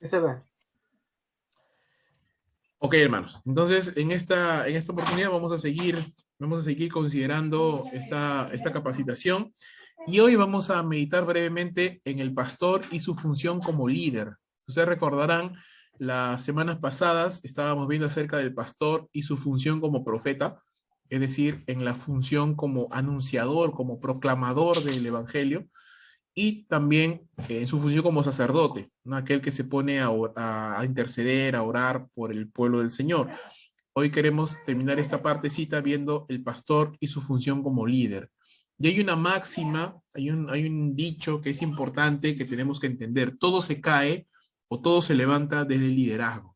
Ese ve. Ok, hermanos. Entonces, en esta oportunidad vamos a seguir considerando esta capacitación y hoy vamos a meditar brevemente en el pastor y su función como líder. Ustedes recordarán, las semanas pasadas estábamos viendo acerca del pastor y su función como profeta, es decir, en la función como anunciador, como proclamador del evangelio y también en su función como sacerdote, ¿no? Aquel que se pone a interceder, a orar por el pueblo del Señor. Hoy queremos terminar esta partecita viendo el pastor y su función como líder. Y hay una máxima, hay un dicho que es importante que tenemos que entender. Todo se cae o todo se levanta desde el liderazgo.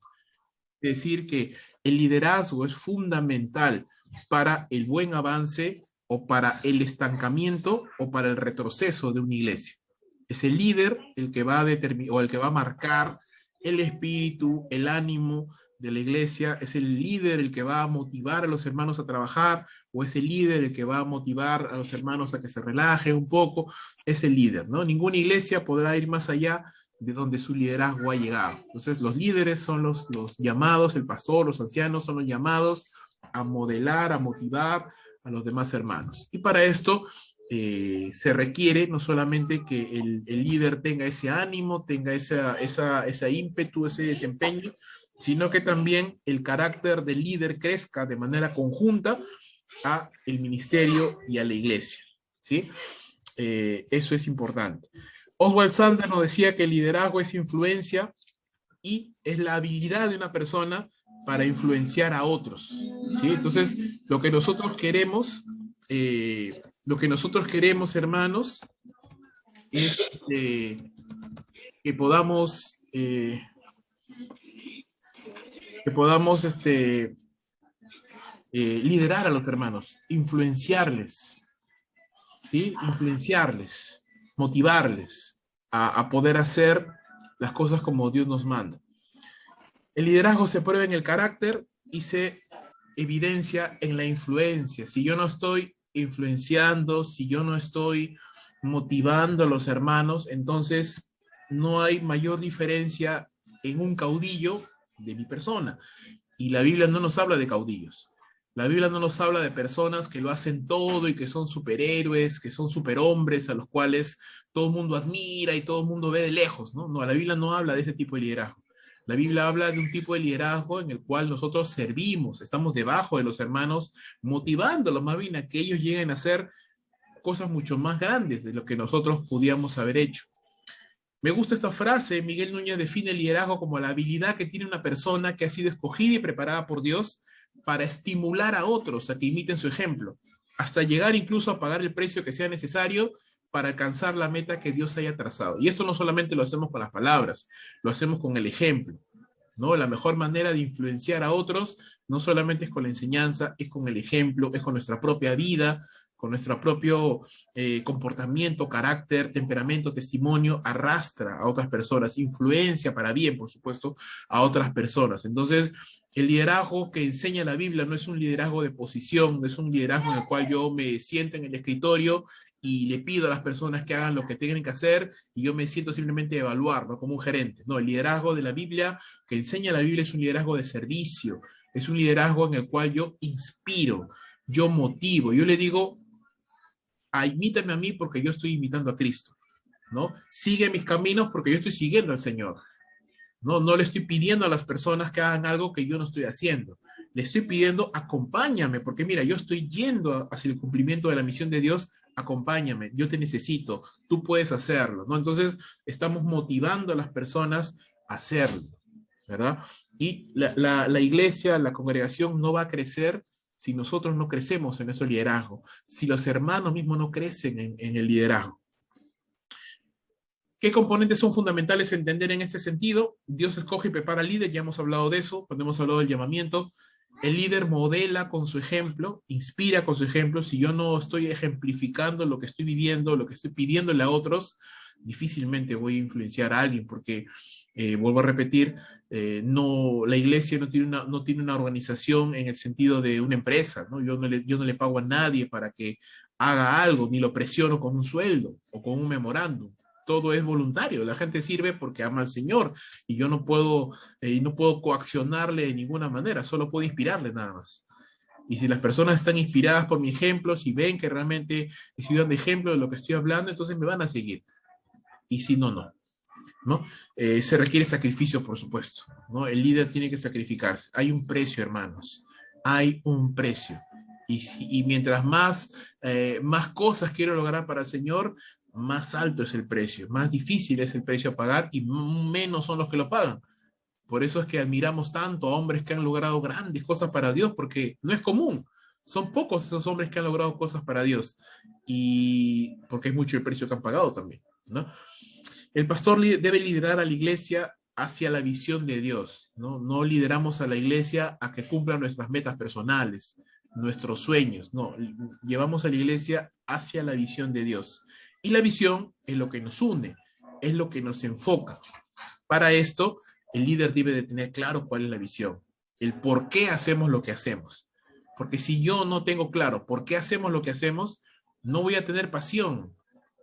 Es decir, que el liderazgo es fundamental para el buen avance o para el estancamiento o para el retroceso de una iglesia. Es el líder el que va a determinar o el que va a marcar el espíritu, el ánimo de la iglesia, es el líder el que va a motivar a los hermanos a trabajar, o es el líder el que va a motivar a los hermanos a que se relajen un poco, es el líder, ¿no? Ninguna iglesia podrá ir más allá de donde su liderazgo ha llegado. Entonces, los líderes son los llamados, el pastor, los ancianos son los llamados a modelar, a motivar a los demás hermanos. Y para esto se requiere no solamente que el líder tenga ese ánimo, tenga ese ímpetu, ese desempeño, sino que también el carácter del líder crezca de manera conjunta a el ministerio y a la iglesia, ¿sí? Eso es importante. Oswald Sanders nos decía que el liderazgo es influencia y es la habilidad de una persona para influenciar a otros, ¿sí? Entonces, lo que nosotros queremos, hermanos, es que podamos, liderar a los hermanos, influenciarles, ¿sí? Influenciarles, motivarles a poder hacer las cosas como Dios nos manda. El liderazgo se prueba en el carácter y se evidencia en la influencia. Si yo no estoy influenciando, si yo no estoy motivando a los hermanos, entonces no hay mayor diferencia en un caudillo de mi persona. Y la Biblia no nos habla de caudillos. La Biblia no nos habla de personas que lo hacen todo y que son superhéroes, que son superhombres a los cuales todo el mundo admira y todo el mundo ve de lejos, ¿no? No, la Biblia no habla de ese tipo de liderazgo. La Biblia habla de un tipo de liderazgo en el cual nosotros servimos, estamos debajo de los hermanos, motivándolos más bien a que ellos lleguen a hacer cosas mucho más grandes de lo que nosotros pudiéramos haber hecho. Me gusta esta frase. Miguel Núñez define el liderazgo como la habilidad que tiene una persona que ha sido escogida y preparada por Dios para estimular a otros a que imiten su ejemplo, hasta llegar incluso a pagar el precio que sea necesario para alcanzar la meta que Dios haya trazado. Y esto no solamente lo hacemos con las palabras, lo hacemos con el ejemplo, ¿no? La mejor manera de influenciar a otros no solamente es con la enseñanza, es con el ejemplo, es con nuestra propia vida, con nuestro propio comportamiento, carácter, temperamento, testimonio, arrastra a otras personas, influencia para bien, por supuesto, a otras personas. Entonces, el liderazgo que enseña la Biblia no es un liderazgo de posición, no es un liderazgo en el cual yo me siento en el escritorio y le pido a las personas que hagan lo que tienen que hacer y yo me siento simplemente a evaluar, ¿no? Como un gerente. No, el liderazgo de la Biblia, que enseña la Biblia, es un liderazgo de servicio, es un liderazgo en el cual yo inspiro, yo motivo, yo le digo, imítame a mí porque yo estoy imitando a Cristo, ¿no? Sigue mis caminos porque yo estoy siguiendo al Señor. No, no le estoy pidiendo a las personas que hagan algo que yo no estoy haciendo. Le estoy pidiendo, acompáñame, porque mira, yo estoy yendo hacia el cumplimiento de la misión de Dios, acompáñame, yo te necesito, tú puedes hacerlo, ¿no? Entonces, estamos motivando a las personas a hacerlo, ¿verdad? Y la iglesia, la congregación no va a crecer si nosotros no crecemos en ese liderazgo, si los hermanos mismos no crecen en el liderazgo. ¿Qué componentes son fundamentales entender en este sentido? Dios escoge y prepara al líder, ya hemos hablado de eso, cuando hemos hablado del llamamiento. El líder modela con su ejemplo, inspira con su ejemplo. Si yo no estoy ejemplificando lo que estoy viviendo, lo que estoy pidiéndole a otros, difícilmente voy a influenciar a alguien, porque, vuelvo a repetir, no, la iglesia no tiene una organización en el sentido de una empresa, ¿no? Yo no le pago a nadie para que haga algo, ni lo presiono con un sueldo o con un memorándum. todo es voluntario. La gente sirve porque ama al Señor y yo no puedo coaccionarle de ninguna manera, solo puedo inspirarle nada más. Y si las personas están inspiradas por mi ejemplo, si ven que realmente estoy dando ejemplo de lo que estoy hablando, entonces me van a seguir. Y si no, no. ¿No? Se requiere sacrificio, por supuesto, ¿no? El líder tiene que sacrificarse. Hay un precio, hermanos. Hay un precio. Y mientras más cosas quiero lograr para el Señor, más alto es el precio, más difícil es el precio a pagar y menos son los que lo pagan. Por eso es que admiramos tanto a hombres que han logrado grandes cosas para Dios, porque no es común. Son pocos esos hombres que han logrado cosas para Dios. Y porque es mucho el precio que han pagado también, ¿no? El pastor debe liderar a la iglesia hacia la visión de Dios, ¿no? No lideramos a la iglesia a que cumpla nuestras metas personales, nuestros sueños, no. Llevamos a la iglesia hacia la visión de Dios. Y la visión es lo que nos une, es lo que nos enfoca. Para esto, el líder debe de tener claro cuál es la visión, el por qué hacemos lo que hacemos. Porque si yo no tengo claro por qué hacemos lo que hacemos, no voy a tener pasión.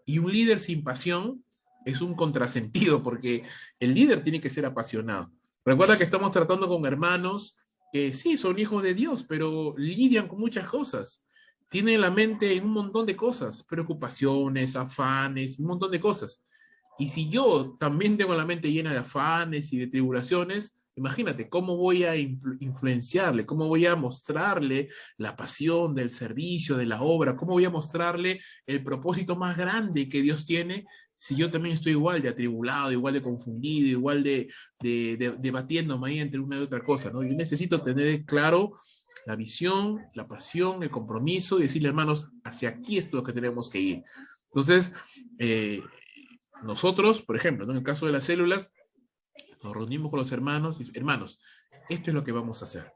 Y un líder sin pasión es un contrasentido, porque el líder tiene que ser apasionado. Recuerda que estamos tratando con hermanos que sí, son hijos de Dios, pero lidian con muchas cosas. Tienen la mente en un montón de cosas, preocupaciones, afanes, un montón de cosas. Y si yo también tengo la mente llena de afanes y de tribulaciones, imagínate cómo voy a influenciarle, cómo voy a mostrarle la pasión del servicio, de la obra, cómo voy a mostrarle el propósito más grande que Dios tiene si yo también estoy igual de atribulado, igual de confundido, igual de debatiéndome ahí entre una y otra cosa, ¿no? Yo necesito tener claro la visión, la pasión, el compromiso y decirle, hermanos, hacia aquí es lo que tenemos que ir. Entonces, nosotros, por ejemplo, ¿no? En el caso de las células, nos reunimos con los hermanos y hermanos, esto es lo que vamos a hacer.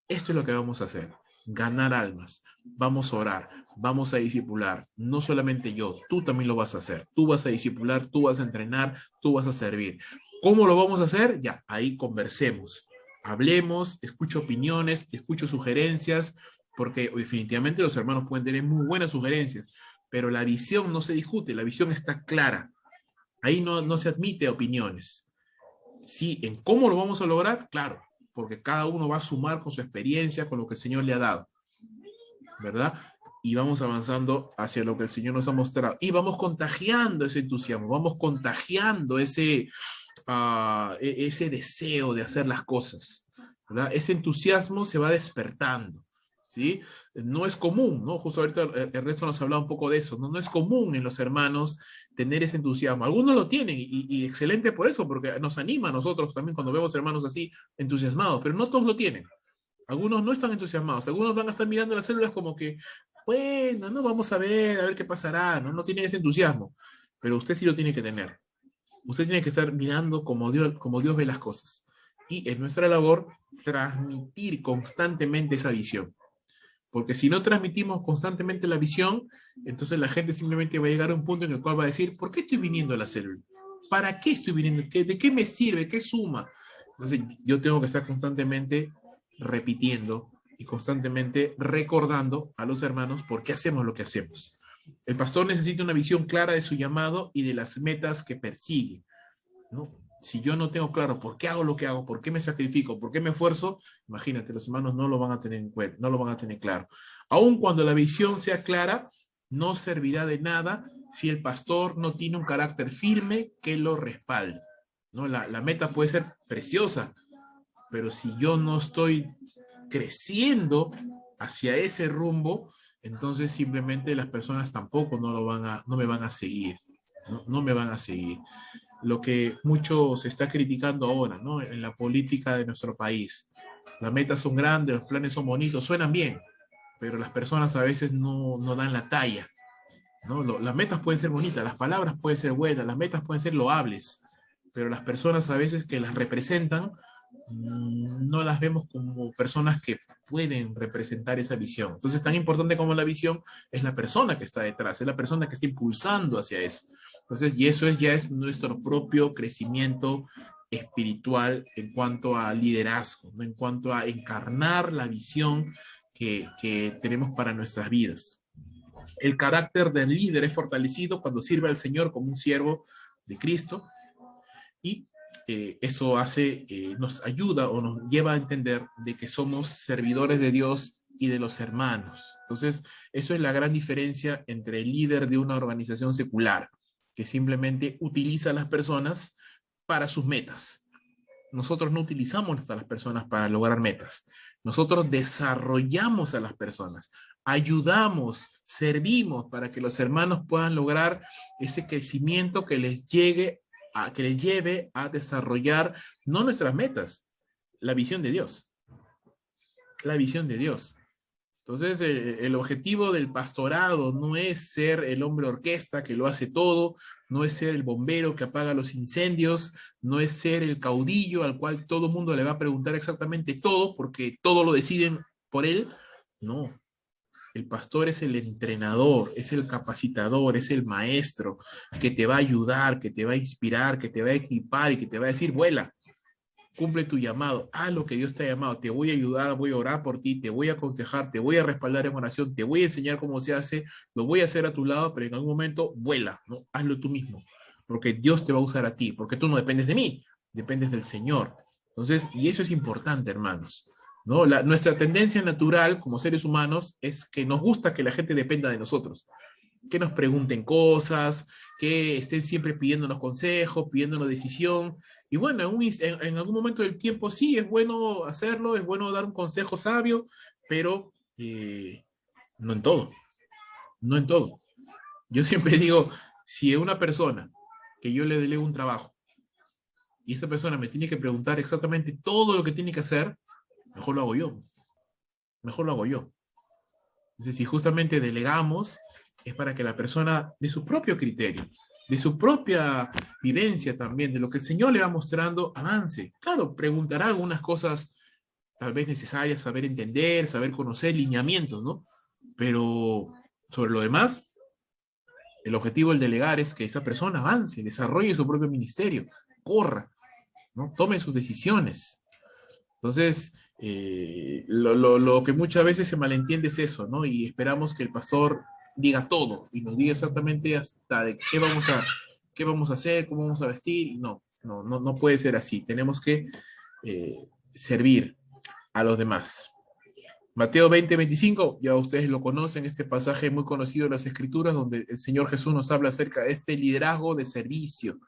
Esto es lo que vamos a hacer. Ganar almas. Vamos a orar. Vamos a discipular. No solamente yo, tú también lo vas a hacer. Tú vas a discipular, tú vas a entrenar, tú vas a servir. ¿Cómo lo vamos a hacer? Ya, ahí conversemos. Hablemos, escucho opiniones, escucho sugerencias, porque definitivamente los hermanos pueden tener muy buenas sugerencias, pero la visión no se discute, la visión está clara. Ahí no se admite opiniones. Sí, en cómo lo vamos a lograr, claro, porque cada uno va a sumar con su experiencia, con lo que el Señor le ha dado, ¿verdad? Y vamos avanzando hacia lo que el Señor nos ha mostrado. Y vamos contagiando ese entusiasmo, vamos contagiando ese deseo de hacer las cosas, ¿verdad? Ese entusiasmo se va despertando, ¿sí? No es común, ¿no? Justo ahorita el resto nos hablaba un poco de eso, ¿no? No es común en los hermanos tener ese entusiasmo. Algunos lo tienen y excelente por eso, porque nos anima a nosotros también cuando vemos hermanos así entusiasmados, pero no todos lo tienen. Algunos no están entusiasmados, algunos van a estar mirando las células como que, bueno, no, vamos a ver qué pasará, ¿no? No tienen ese entusiasmo, pero usted sí lo tiene que tener. Usted tiene que estar mirando como Dios ve las cosas. Y es nuestra labor transmitir constantemente esa visión. Porque si no transmitimos constantemente la visión, entonces la gente simplemente va a llegar a un punto en el cual va a decir, ¿por qué estoy viniendo a la célula? ¿Para qué estoy viniendo? ¿De qué me sirve? ¿Qué suma? Entonces yo tengo que estar constantemente repitiendo y constantemente recordando a los hermanos por qué hacemos lo que hacemos. El pastor necesita una visión clara de su llamado y de las metas que persigue, ¿no? Si yo no tengo claro por qué hago lo que hago, por qué me sacrifico, por qué me esfuerzo, imagínate, los hermanos no lo van a tener en cuenta, no lo van a tener claro. Aun cuando la visión sea clara, no servirá de nada si el pastor no tiene un carácter firme que lo respalde, ¿no? La meta puede ser preciosa, pero si yo no estoy creciendo hacia ese rumbo, entonces simplemente las personas tampoco no me van a seguir, no me van a seguir. Lo que mucho se está criticando ahora, ¿no? En la política de nuestro país. Las metas son grandes, los planes son bonitos, suenan bien, pero las personas a veces no dan la talla, ¿no? Las metas pueden ser bonitas, las palabras pueden ser buenas, las metas pueden ser loables, pero las personas a veces que las representan no las vemos como personas que pueden representar esa visión. Entonces, tan importante como la visión es la persona que está detrás, es la persona que está impulsando hacia eso. Entonces, y eso ya es nuestro propio crecimiento espiritual en cuanto a liderazgo, ¿no? En cuanto a encarnar la visión que tenemos para nuestras vidas. El carácter del líder es fortalecido cuando sirve al Señor como un siervo de Cristo, y eso nos ayuda o nos lleva a entender de que somos servidores de Dios y de los hermanos. Entonces, eso es la gran diferencia entre el líder de una organización secular, que simplemente utiliza a las personas para sus metas. Nosotros no utilizamos a las personas para lograr metas. Nosotros desarrollamos a las personas, ayudamos, servimos para que los hermanos puedan lograr ese crecimiento que les lleve a desarrollar no nuestras metas, la visión de Dios. La visión de Dios. Entonces, el objetivo del pastorado no es ser el hombre orquesta que lo hace todo, no es ser el bombero que apaga los incendios, no es ser el caudillo al cual todo el mundo le va a preguntar exactamente todo porque todo lo deciden por él. No, el pastor es el entrenador, es el capacitador, es el maestro que te va a ayudar, que te va a inspirar, que te va a equipar y que te va a decir, vuela. Cumple tu llamado, haz lo que Dios te ha llamado, te voy a ayudar, voy a orar por ti, te voy a aconsejar, te voy a respaldar en oración, te voy a enseñar cómo se hace, lo voy a hacer a tu lado, pero en algún momento vuela, ¿no? Hazlo tú mismo, porque Dios te va a usar a ti, porque tú no dependes de mí, dependes del Señor. Entonces, y eso es importante, hermanos, ¿no? Nuestra tendencia natural como seres humanos es que nos gusta que la gente dependa de nosotros, que nos pregunten cosas, que estén siempre pidiéndonos consejos, pidiéndonos decisión. Y bueno, en algún momento del tiempo sí, es bueno hacerlo, es bueno dar un consejo sabio, pero no en todo, no en todo. Yo siempre digo, si una persona que yo le delego un trabajo y esa persona me tiene que preguntar exactamente todo lo que tiene que hacer, mejor lo hago yo, mejor lo hago yo. Entonces, si justamente delegamos, es para que la persona, de su propio criterio, de su propia vivencia también, de lo que el Señor le va mostrando, avance. Claro, preguntará algunas cosas tal vez necesarias, saber entender, saber conocer, lineamientos, ¿no? Pero sobre lo demás, el objetivo del delegar es que esa persona avance, desarrolle su propio ministerio, corra, ¿no? Tome sus decisiones. Entonces, lo que muchas veces se malentiende es eso, ¿no? Y esperamos que el pastor diga todo y nos diga exactamente hasta de qué vamos a hacer, cómo vamos a vestir. Y no puede ser así. Tenemos que servir a los demás. Mateo 20:25, ya ustedes lo conocen, este pasaje muy conocido en las Escrituras, donde el Señor Jesús nos habla acerca de este liderazgo de servicio.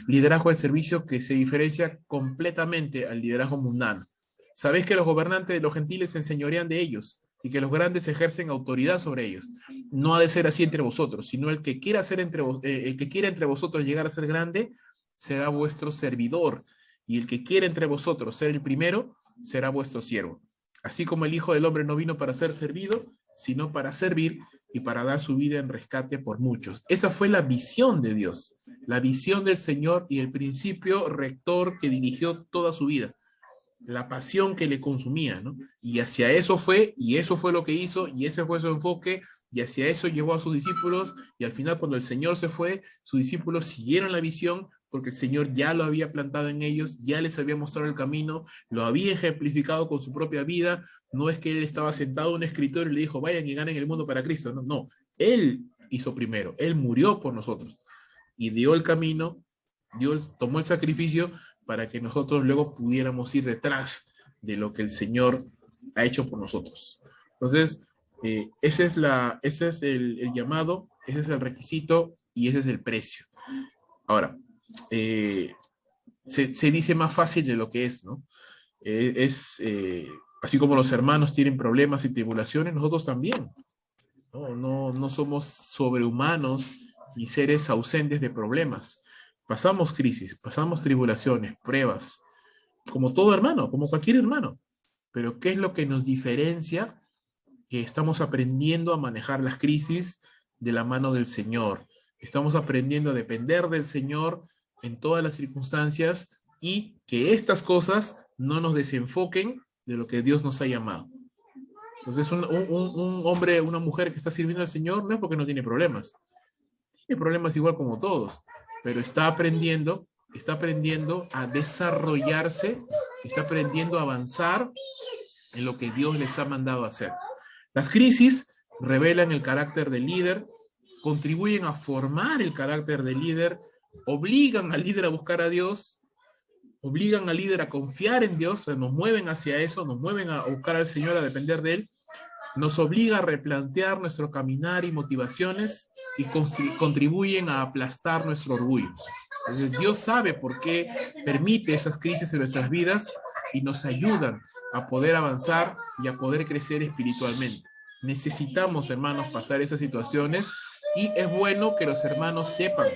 Liderazgo de servicio que se diferencia completamente al liderazgo mundano. Sabéis que los gobernantes de los gentiles se enseñorean de ellos y que los grandes ejercen autoridad sobre ellos. No ha de ser así entre vosotros, sino el que quiera entre vosotros llegar a ser grande será vuestro servidor, y el que quiera entre vosotros ser el primero será vuestro siervo. Así como el Hijo del Hombre no vino para ser servido, sino para servir y para dar su vida en rescate por muchos. Esa fue la visión de Dios, la visión del Señor y el principio rector que dirigió toda su vida, la pasión que le consumía, ¿no? Y hacia eso fue, y eso fue lo que hizo, y ese fue su enfoque, y hacia eso llevó a sus discípulos, y al final cuando el Señor se fue, sus discípulos siguieron la visión, porque el Señor ya lo había plantado en ellos, ya les había mostrado el camino, lo había ejemplificado con su propia vida. No es que él estaba sentado en un escritorio y le dijo, vayan y ganen el mundo para Cristo. No, no, él hizo primero, él murió por nosotros y dio el camino, tomó el sacrificio para que nosotros luego pudiéramos ir detrás de lo que el Señor ha hecho por nosotros. Entonces, ese es el llamado, ese es el requisito y ese es el precio. Ahora, se dice más fácil de lo que es, ¿no? Así como los hermanos tienen problemas y tribulaciones, nosotros también. No somos sobrehumanos ni seres ausentes de problemas. Pasamos crisis, pasamos tribulaciones, pruebas, como todo hermano, como cualquier hermano. Pero ¿qué es lo que nos diferencia? Que estamos aprendiendo a manejar las crisis de la mano del Señor. Estamos aprendiendo a depender del Señor en todas las circunstancias y que estas cosas no nos desenfoquen de lo que Dios nos ha llamado. Entonces, un hombre, una mujer que está sirviendo al Señor no es porque no tiene problemas. Tiene problemas igual como todos, pero está aprendiendo a desarrollarse, está aprendiendo a avanzar en lo que Dios les ha mandado a hacer. Las crisis revelan el carácter del líder, contribuyen a formar el carácter del líder, obligan al líder a buscar a Dios, obligan al líder a confiar en Dios, nos mueven hacia eso, nos mueven a buscar al Señor, a depender de Él, nos obliga a replantear nuestro caminar y motivaciones y contribuyen a aplastar nuestro orgullo. Entonces, Dios sabe por qué permite esas crisis en nuestras vidas y nos ayudan a poder avanzar y a poder crecer espiritualmente. Necesitamos, hermanos, pasar esas situaciones y es bueno que los hermanos sepan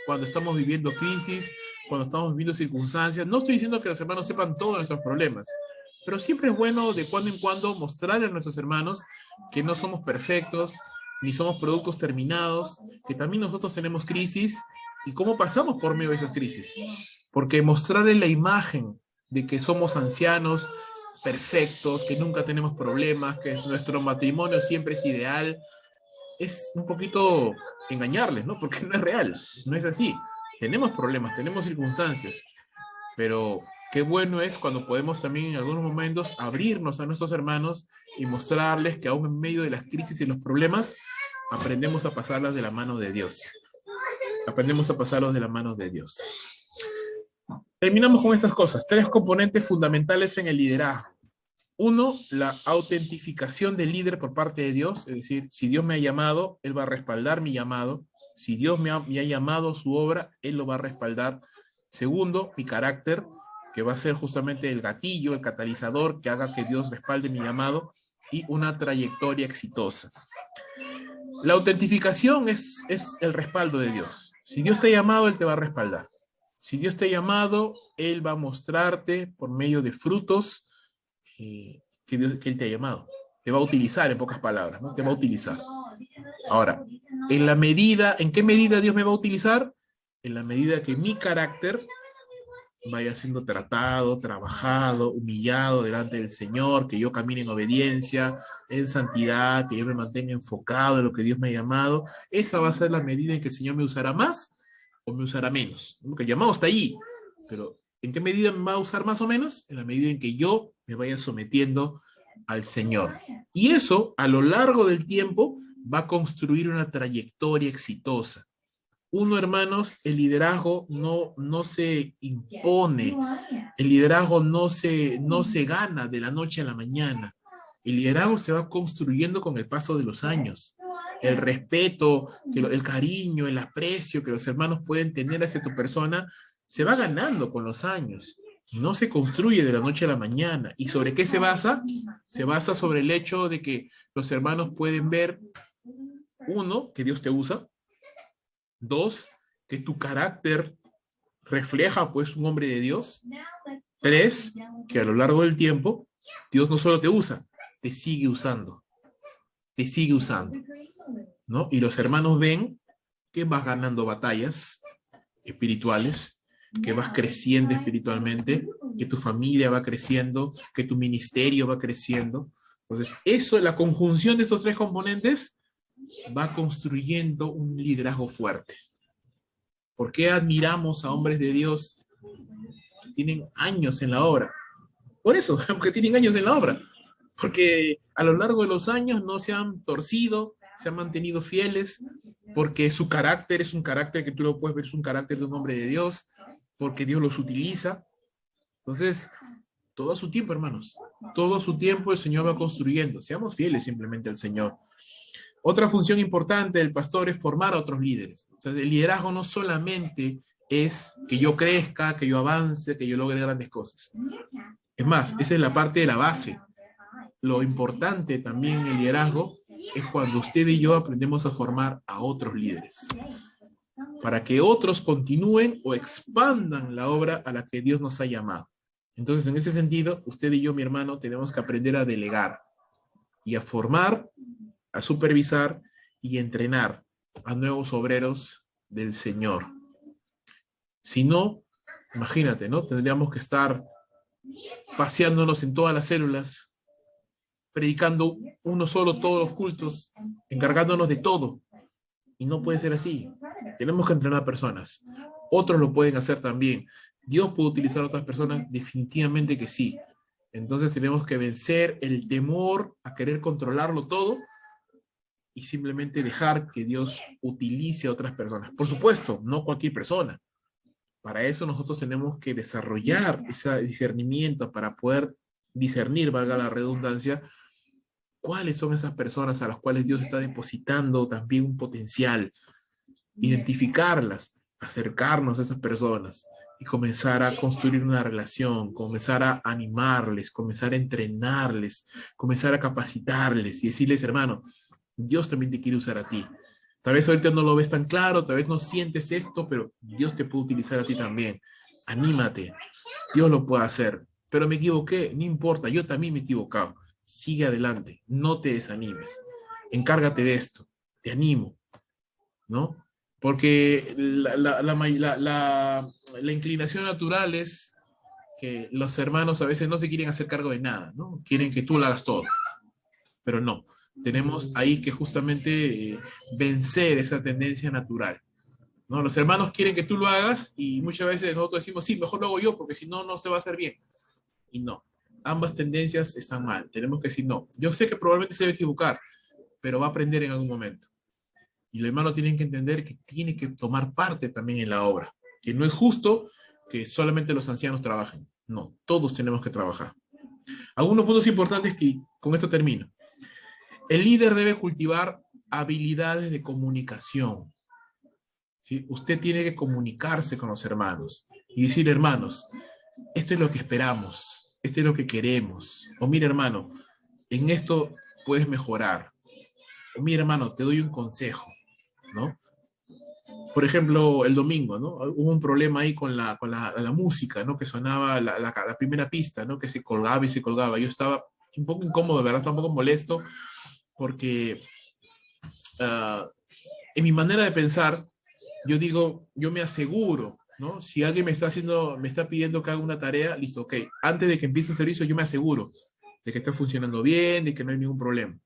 cuando estamos viviendo crisis, cuando estamos viviendo circunstancias. No estoy diciendo que los hermanos sepan todos nuestros problemas, pero siempre es bueno de cuando en cuando mostrarle a nuestros hermanos que no somos perfectos, ni somos productos terminados, que también nosotros tenemos crisis y cómo pasamos por medio de esas crisis. Porque mostrarle la imagen de que somos ancianos, perfectos, que nunca tenemos problemas, que nuestro matrimonio siempre es ideal, es un poquito engañarles, ¿no? Porque no es real, no es así. Tenemos problemas, tenemos circunstancias, pero qué bueno es cuando podemos también en algunos momentos abrirnos a nuestros hermanos y mostrarles que aún en medio de las crisis y los problemas, aprendemos a pasarlas de la mano de Dios. Aprendemos a pasarlos de la mano de Dios. Terminamos con estas cosas. 3 componentes fundamentales en el liderazgo. 1, la autentificación del líder por parte de Dios, es decir, si Dios me ha llamado, Él va a respaldar mi llamado. Si Dios me ha llamado a su obra, Él lo va a respaldar. 2, mi carácter, que va a ser justamente el gatillo, el catalizador que haga que Dios respalde mi llamado, y una trayectoria exitosa. La autentificación es el respaldo de Dios. Si Dios te ha llamado, Él te va a respaldar. Si Dios te ha llamado, Él va a mostrarte por medio de frutos que Él te ha llamado. Te va a utilizar, en pocas palabras, ¿no? Te va a utilizar. Ahora, ¿en qué medida Dios me va a utilizar? En la medida que mi carácter vaya siendo tratado, trabajado, humillado delante del Señor, que yo camine en obediencia, en santidad, que yo me mantenga enfocado en lo que Dios me ha llamado. Esa va a ser la medida en que el Señor me usará más o me usará menos. Porque el llamado está ahí, pero ¿en qué medida me va a usar más o menos? En la medida en que yo me vaya sometiendo al Señor. Y eso, a lo largo del tiempo, va a construir una trayectoria exitosa. Hermanos, el liderazgo no se impone, el liderazgo no se gana de la noche a la mañana. El liderazgo se va construyendo con el paso de los años. El respeto, el cariño, el aprecio que los hermanos pueden tener hacia tu persona se va ganando con los años. No se construye de la noche a la mañana. ¿Y sobre qué se basa? Se basa sobre el hecho de que los hermanos pueden ver, 1, que Dios te usa. 2, que tu carácter refleja pues un hombre de Dios. 3, que a lo largo del tiempo Dios no solo te usa, te sigue usando. Te sigue usando, ¿no? Y los hermanos ven que vas ganando batallas espirituales, que vas creciendo espiritualmente, que tu familia va creciendo, que tu ministerio va creciendo. Entonces, la conjunción de estos 3 componentes va construyendo un liderazgo fuerte. ¿Por qué admiramos a hombres de Dios que tienen años en la obra? Por eso, porque tienen años en la obra. Porque a lo largo de los años no se han torcido, se han mantenido fieles, porque su carácter es un carácter que tú lo puedes ver, es un carácter de un hombre de Dios, porque Dios los utiliza. Entonces, todo a su tiempo, hermanos. Todo a su tiempo el Señor va construyendo. Seamos fieles simplemente al Señor. Otra función importante del pastor es formar a otros líderes. O sea, el liderazgo no solamente es que yo crezca, que yo avance, que yo logre grandes cosas. Es más, esa es la parte de la base. Lo importante también en el liderazgo es cuando usted y yo aprendemos a formar a otros líderes, para que otros continúen o expandan la obra a la que Dios nos ha llamado. Entonces, en ese sentido, usted y yo, mi hermano, tenemos que aprender a delegar y a formar, a supervisar y entrenar a nuevos obreros del Señor. Si no, imagínate, ¿no? Tendríamos que estar paseándonos en todas las células, predicando uno solo todos los cultos, encargándonos de todo. Y no puede ser así. Tenemos que entrenar personas. Otros lo pueden hacer también. ¿Dios puede utilizar a otras personas? Definitivamente que sí. Entonces tenemos que vencer el temor a querer controlarlo todo y simplemente dejar que Dios utilice a otras personas. Por supuesto, no cualquier persona. Para eso nosotros tenemos que desarrollar ese discernimiento para poder discernir, valga la redundancia, cuáles son esas personas a las cuales Dios está depositando también un potencial, identificarlas, acercarnos a esas personas y comenzar a construir una relación, comenzar a animarles, comenzar a entrenarles, comenzar a capacitarles y decirles, hermano, Dios también te quiere usar a ti. Tal vez ahorita no lo ves tan claro, tal vez no sientes esto, pero Dios te puede utilizar a ti también. Anímate, Dios lo puede hacer. Pero me equivoqué, no importa, yo también me he equivocado. Sigue adelante, no te desanimes. Encárgate de esto, te animo, ¿no? Porque la inclinación natural es que los hermanos a veces no se quieren hacer cargo de nada, ¿no? Quieren que tú lo hagas todo, pero no. Tenemos ahí que justamente vencer esa tendencia natural, ¿no? Los hermanos quieren que tú lo hagas y muchas veces nosotros decimos, sí, mejor lo hago yo porque si no, no se va a hacer bien. Y no, ambas tendencias están mal. Tenemos que decir, no, yo sé que probablemente se va a equivocar, pero va a aprender en algún momento. Y los hermanos tienen que entender que tiene que tomar parte también en la obra, que no es justo que solamente los ancianos trabajen. No, todos tenemos que trabajar. Algunos puntos importantes que con esto termino. El líder debe cultivar habilidades de comunicación. ¿Sí? Usted tiene que comunicarse con los hermanos y decir, hermanos, esto es lo que esperamos, esto es lo que queremos. O mira, hermano, en esto puedes mejorar. O mira, hermano, te doy un consejo, ¿no? Por ejemplo, el domingo, ¿no? Hubo un problema ahí con la música, ¿no? Que sonaba la primera pista, ¿no? Que se colgaba y se colgaba. Yo estaba un poco incómodo, ¿verdad? Estaba un poco molesto porque en mi manera de pensar, yo digo, yo me aseguro, ¿no? Si alguien me está pidiendo que haga una tarea, listo, ok. Antes de que empiece el servicio, yo me aseguro de que está funcionando bien, de que no hay ningún problema.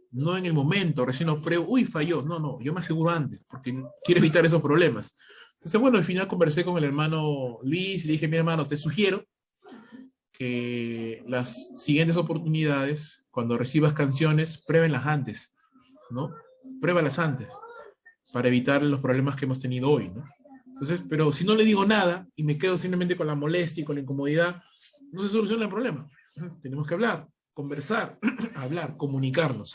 No en el momento, recién lo pruebo, uy, falló. No, no, yo me aseguro antes, porque quiero evitar esos problemas. Entonces, bueno, al final conversé con el hermano Luis y le dije, mi hermano, te sugiero que las siguientes oportunidades, cuando recibas canciones, pruébenlas antes, ¿no? Pruébalas antes, para evitar los problemas que hemos tenido hoy, ¿no? Entonces, pero si no le digo nada y me quedo simplemente con la molestia y con la incomodidad, no se soluciona el problema. Tenemos que hablar, conversar, hablar, comunicarnos.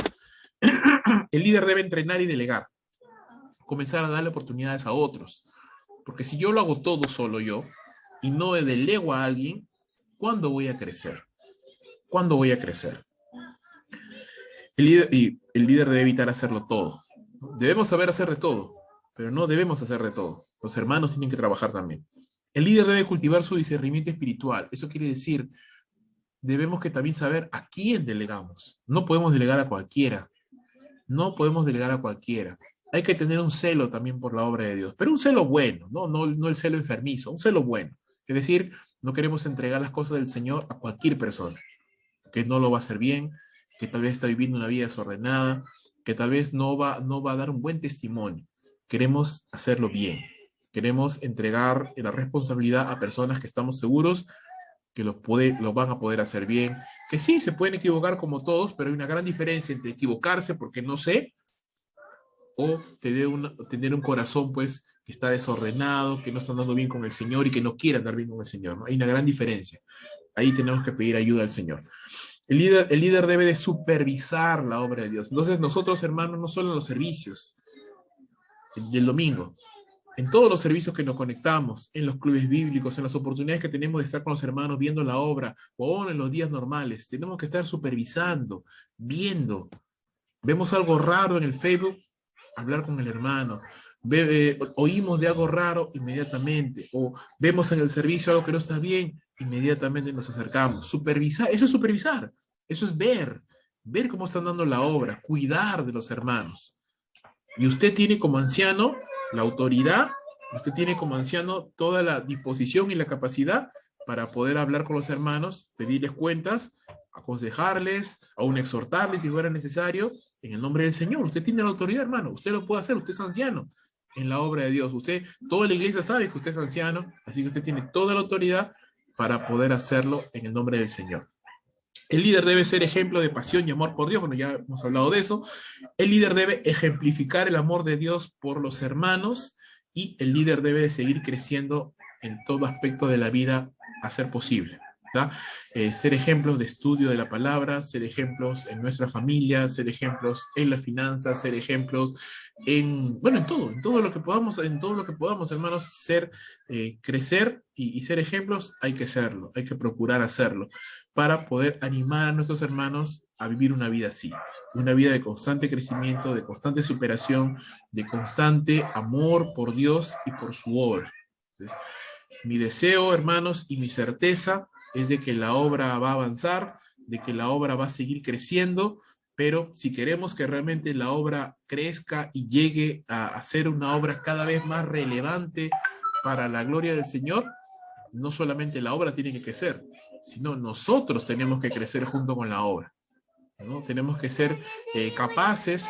El líder debe entrenar y delegar, comenzar a darle oportunidades a otros, porque si yo lo hago todo solo yo y no delego a alguien, ¿cuándo voy a crecer? ¿Cuándo voy a crecer? El líder debe evitar hacerlo todo. Debemos saber hacer de todo, pero no debemos hacer de todo. Los hermanos tienen que trabajar también. El líder debe cultivar su discernimiento espiritual. Eso quiere decir, debemos que también saber a quién delegamos. No podemos delegar a cualquiera. No podemos delegar a cualquiera. Hay que tener un celo también por la obra de Dios, pero un celo bueno, no el celo enfermizo, un celo bueno. Es decir, no queremos entregar las cosas del Señor a cualquier persona, que no lo va a hacer bien, que tal vez está viviendo una vida desordenada, que tal vez no va a dar un buen testimonio. Queremos hacerlo bien. Queremos entregar la responsabilidad a personas que estamos seguros que lo van a poder hacer bien. Que sí, se pueden equivocar como todos, pero hay una gran diferencia entre equivocarse porque no sé o tener un corazón pues que está desordenado, que no está andando bien con el Señor y que no quiere andar bien con el Señor, ¿no? Hay una gran diferencia. Ahí tenemos que pedir ayuda al Señor. El líder debe de supervisar la obra de Dios. Entonces nosotros, hermanos, no solo en los servicios del domingo, en todos los servicios que nos conectamos, en los clubes bíblicos, en las oportunidades que tenemos de estar con los hermanos viendo la obra, o en los días normales, tenemos que estar supervisando, viendo. Vemos algo raro en el Facebook, hablar con el hermano. Oímos de algo raro, inmediatamente. O vemos en el servicio algo que no está bien, inmediatamente nos acercamos. Supervisar, eso es supervisar. Eso es ver cómo están dando la obra, cuidar de los hermanos. Y usted tiene como anciano la autoridad, usted tiene como anciano toda la disposición y la capacidad para poder hablar con los hermanos, pedirles cuentas, aconsejarles, aún exhortarles si fuera necesario, en el nombre del Señor. Usted tiene la autoridad, hermano, usted lo puede hacer, usted es anciano en la obra de Dios. Usted, toda la iglesia sabe que usted es anciano, así que usted tiene toda la autoridad para poder hacerlo en el nombre del Señor. El líder debe ser ejemplo de pasión y amor por Dios. Bueno, ya hemos hablado de eso. El líder debe ejemplificar el amor de Dios por los hermanos y el líder debe de seguir creciendo en todo aspecto de la vida a ser posible. Ser ejemplos de estudio de la palabra, ser ejemplos en nuestra familia, ser ejemplos en las finanzas, ser ejemplos bueno, en todo lo que podamos, hermanos, crecer y ser ejemplos, hay que serlo, hay que procurar hacerlo para poder animar a nuestros hermanos a vivir una vida así, una vida de constante crecimiento, de constante superación, de constante amor por Dios y por su obra. Entonces, mi deseo, hermanos, y mi certeza es de que la obra va a avanzar, de que la obra va a seguir creciendo, pero si queremos que realmente la obra crezca y llegue a ser una obra cada vez más relevante para la gloria del Señor, no solamente la obra tiene que crecer, sino nosotros tenemos que crecer junto con la obra, ¿no? Tenemos que ser capaces